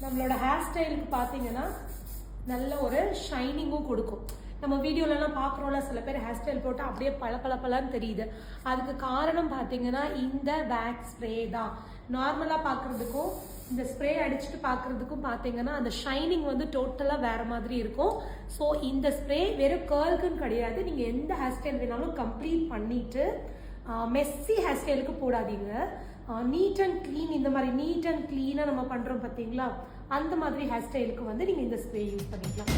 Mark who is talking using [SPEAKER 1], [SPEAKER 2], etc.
[SPEAKER 1] நம்மளோட ஹேர் ஸ்டைலுக்கு பார்த்தீங்கன்னா நல்ல ஒரு ஷைனிங்கும் கொடுக்கும். நம்ம வீடியோலலாம் பார்க்குறோம்ல, சில பேர் ஹேர் ஸ்டைல் போட்டு அப்படியே பளபளன்னு தெரியுது. அதுக்கு காரணம் பார்த்தீங்கன்னா இந்த வேக்ஸ் ஸ்ப்ரே தான். நார்மலாக பார்க்குறதுக்கும் இந்த ஸ்ப்ரே அடிச்சுட்டு பார்க்குறதுக்கும் பார்த்தீங்கன்னா அந்த ஷைனிங் வந்து டோட்டலாக வேறு மாதிரி இருக்கும். ஸோ இந்த ஸ்ப்ரே வெறும் கேர்ளுக்குன்னு கிடையாது, நீங்கள் எந்த ஹேர் ஸ்டைல் வேணாலும் கம்ப்ளீட் பண்ணிவிட்டு மெஸ்ஸி ஹேர் ஸ்டைலுக்கு போடாதீங்க. நீட் அண்ட் க்ளீன், இந்த மாதிரி நீட் அண்ட் க்ளீனாக நம்ம பண்ணுறோம் பார்த்தீங்களா, அந்த மாதிரி ஹேர் ஸ்டைலுக்கு வந்து நீங்கள் இந்த ஸ்ப்ரே யூஸ் பண்ணிக்கலாம்.